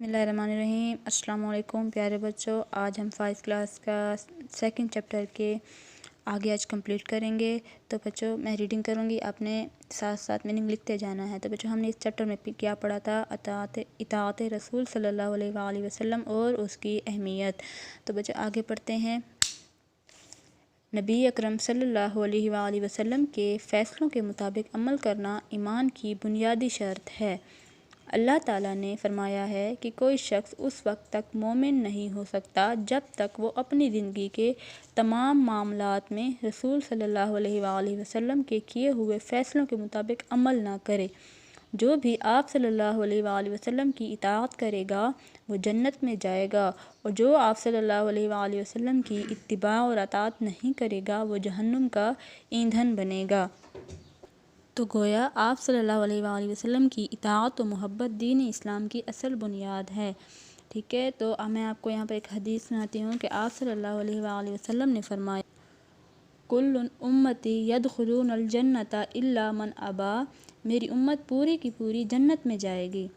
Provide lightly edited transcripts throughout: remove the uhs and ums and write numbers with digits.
बिस्मिल्लाहिर्रहमानिर्रहीम। अस्सलाम वालेकुम प्यारे बच्चों, आज हम 5 क्लास का सेकंड चैप्टर के आगे आज कंप्लीट करेंगे। तो बच्चों मैं रीडिंग करूँगी, आपने साथ साथ मीनिंग लिखते जाना है। तो बच्चों हमने इस चैप्टर में क्या पढ़ा था? इताअत रसूल सल्लल्लाहु अलैहि वसल्लम और उसकी अहमियत। तो बच्चों आगे पढ़ते हैं। नबी अकरम सल्लल्लाहु अलैहि वसल्लम के फ़ैसलों के मुताबिक अमल करना ईमान की बुनियादी शर्त है। अल्लाह ताला ने फरमाया है कि कोई शख्स उस वक्त तक मोमिन नहीं हो सकता जब तक वो अपनी ज़िंदगी के तमाम मामलात में रसूल सल्लल्लाहु अलैहि वसल्लम के किए हुए फ़ैसलों के मुताबिक अमल ना करे। जो भी आप सल्लल्लाहु अलैहि वसल्लम की इताअत करेगा वो जन्नत में जाएगा, और जो आप सल्लल्लाहु अलैहि वसल्लम की इत्तिबा और अताअत नहीं करेगा वो जहन्नुम का ईंधन बनेगा। तो गोया आप सल्लल्लाहु अलैहि वसल्लम की इताअत और मोहब्बत दीन इस्लाम की असल बुनियाद है। ठीक है, तो अब मैं आपको यहाँ पर एक हदीस सुनाती हूँ कि आप सल्लल्लाहु अलैहि वसल्लम ने फरमाया, कुल्लुन उम्मती यदखुलूनल जन्नता इल्ला मन अबा, मेरी उम्मत पूरी की पूरी जन्नत में जाएगी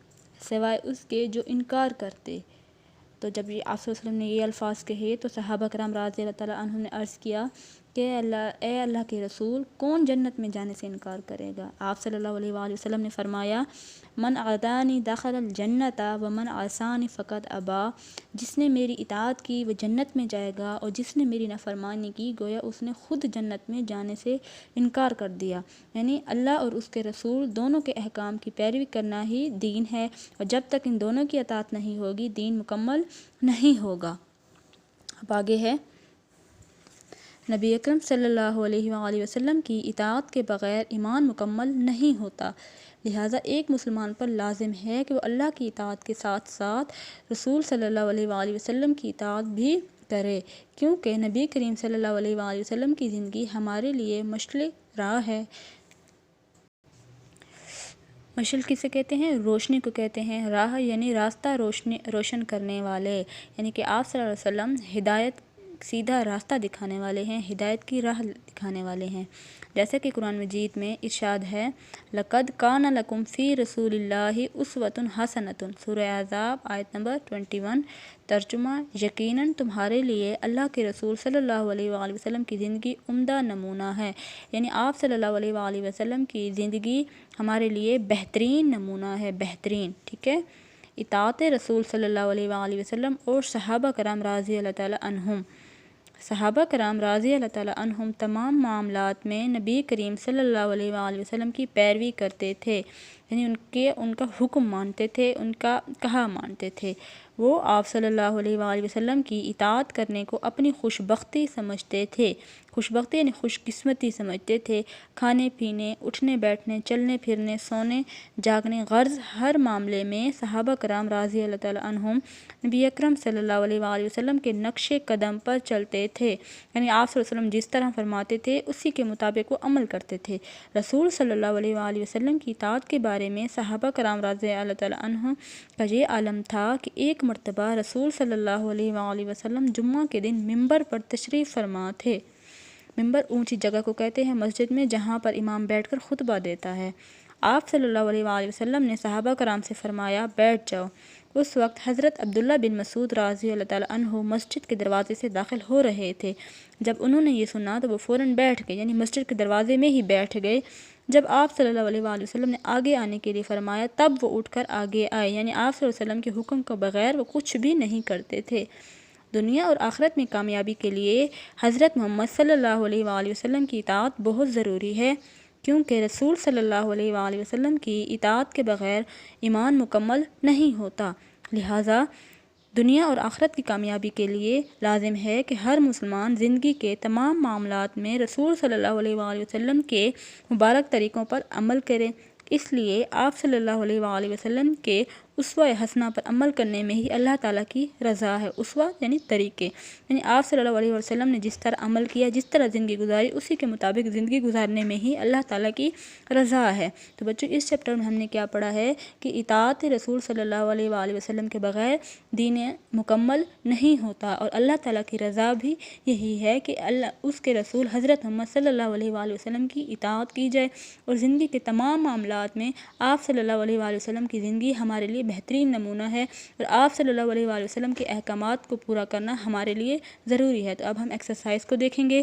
सिवाय उसके जो इनकार करते। तो जब ये आप सल्लल्लाहु अलैहि वसल्लम ने ये अल्फाज कहे तो सहाबा कराम रज़ी अल्लाह तआला अन्हुम ने अर्ज़ किया कि अल्लाह के रसूल, कौन जन्नत में जाने से इनकार करेगा? आप सल्लल्लाहु अलैहि वसल्लम ने फरमाया, मन अतानी दखल जन्नता व मन आसानी फ़कत अबा, जिसने मेरी इताअत की वह जन्नत में जाएगा और जिसने मेरी नाफरमानी की गोया उसने ख़ुद जन्नत में जाने से इनकार कर दिया। यानी अल्लाह और उसके रसूल दोनों के अहकाम की पैरवी करना ही दीन है, और जब तक इन दोनों की अताअत नहीं होगी दीन मुकम्मल नहीं होगा। अब आगे है, नबी अकरम सल्लल्लाहु अलैहि वसल्लम की इताअत के बग़ैर ईमान मुकम्मल नहीं होता। लिहाजा एक मुसलमान पर लाजिम है कि वह अल्लाह की इताअत के साथ साथ रसूल सल्लल्लाहु अलैहि वसल्लम की इताअत भी करे, क्योंकि नबी करीम सल्लल्लाहु अलैहि वसल्लम की ज़िंदगी हमारे लिए मशअल राह है। मशअल किसे कहते हैं? रोशनी को कहते हैं। राह यानी रास्ता रोशन करने वाले, यानी कि आप सल्लल्लाहु अलैहि वसल्लम हिदायत सीधा रास्ता दिखाने वाले हैं, हिदायत की राह दिखाने वाले हैं। जैसे कि कुरान मजीद में इरशाद है, लक़द कान लकुम फ़ी रसूलिल्लाहि उस्वतुन हसनतुन, सूरह अहज़ाब आयत नंबर 21। तर्जुमा, यकीनन तुम्हारे लिए अल्लाह के रसूल सल्लल्लाहु अलैहि वसल्लम की ज़िंदगी उम्दा नमूना है। यानी आप सल्लल्लाहु अलैहि वसल्लम की ज़िंदगी हमारे लिए बेहतरीन नमूना है, बेहतरीन। ठीक है, इताअत रसूल सल्लल्लाहु अलैहि वसल्लम और सहाबा कराम रज़ी अल्लाह तआला अन्हुम, सहाबा कराम रज़ी अल्लाह तआला अन्हुम तमाम मामलात में नबी करीम सल्लल्लाहु अलैहि वसल्लम की पैरवी करते थे, यानी उनका हुक्म मानते थे, उनका कहा मानते थे। वो आप सल्लल्लाहु अलैहि वसल्लम की इताअत करने को अपनी खुशबख्ती समझते थे। खुशबख्ती यानी खुशकिस्मती समझते थे। खाने पीने, उठने बैठने, चलने फिरने, सोने जागने, गर्ज़ हर मामले में सहाबा कराम रज़ी अल्लाह तआला अन्हुम नबी अकरम सल्लल्लाहु अलैहि वसल्लम के नक्शे कदम पर चलते थे। यानी आप सल्लल्लाहु अलैहि वसल्लम जिस तरह फरमाते थे उसी के मुताबिक वो अमल करते थे। रसूल सल्लल्लाहु अलैहि वसल्लम की इताअत के बारे में सहाबा कराम रज़ी अल्लाह तआला अन्हुम का ये आलम था कि एक मरतबा रसूल सल्लल्लाहु अलैहि वसल्लम जुम्मा के दिन मिंबर पर तशरीफ़ फरमा थे। मिंबर ऊंची जगह को कहते हैं मस्जिद में जहाँ पर इमाम बैठकर खुतबा देता है। आप सल्लल्लाहु अलैहि वसल्लम ने सहाबा कराम से फरमाया, बैठ जाओ। उस वक्त हज़रत अब्दुल्ला बिन मसूद रज़ी अल्लाह तआला अन्हु मस्जिद के दरवाज़े से दाखिल हो रहे थे। जब उन्होंने ये सुना तो वो फ़ौरन बैठ गए, यानी मस्जिद के दरवाज़े में ही बैठ गए। जब आप सल्लल्लाहु अलैहि वसल्लम ने आगे आने के लिए फ़रमाया तब वो उठकर आगे आए, यानी आप सल्लल्लाहु अलैहि वसल्लम के हुक्म के बग़ैर वो कुछ भी नहीं करते थे। दुनिया और आखिरत में कामयाबी के लिए हज़रत मोहम्मद सल्लल्लाहु अलैहि वसल्लम की इताअत बहुत ज़रूरी है, क्योंकि रसूल सल्लल्लाहु अलैहि वसल्लम की इताअत के बग़ैर ईमान मुकम्मल नहीं होता। लिहाजा दुनिया और आखिरत की कामयाबी के लिए लाजिम है कि हर मुसलमान ज़िंदगी के तमाम मामलात में रसूल सल्लल्लाहु अलैहि वसल्लम के मुबारक तरीक़ों पर अमल करे। इसलिए आप सल्लल्लाहु अलैहि वसल्लम के उसवा हसना पर अमल करने में ही अल्लाह ताला की रज़ा है। उसवा यानी तरीक़े, यानी आप सल्लल्लाहु अलैहि वसल्लम ने जिस तरह अमल किया, जिस तरह ज़िंदगी गुजारी, उसी के मुताबिक ज़िंदगी गुजारने में ही अल्लाह ताला की रज़ा है। तो बच्चों इस चैप्टर में हमने क्या पढ़ा है कि इताअत रसूल सल्लल्लाहु अलैहि वसल्लम के बग़ैर दीन मुकम्मल नहीं होता, और अल्लाह ताला की रज़ा भी यही है कि अल्लाह उसके रसूल हज़रत मोहम्मद सल्लल्लाहु अलैहि वसल्लम की इताअत की जाए, और ज़िंदगी के तमाम मामलात में आप सल्लल्लाहु अलैहि वसल्लम की ज़िंदगी हमारे लिए بہترین نمونہ ہے، اور آپ صلی اللہ علیہ وآلہ وسلم کے احکامات کو پورا کرنا ہمارے لیے ضروری ہے۔ تو اب ہم ایکسرسائز کو دیکھیں گے۔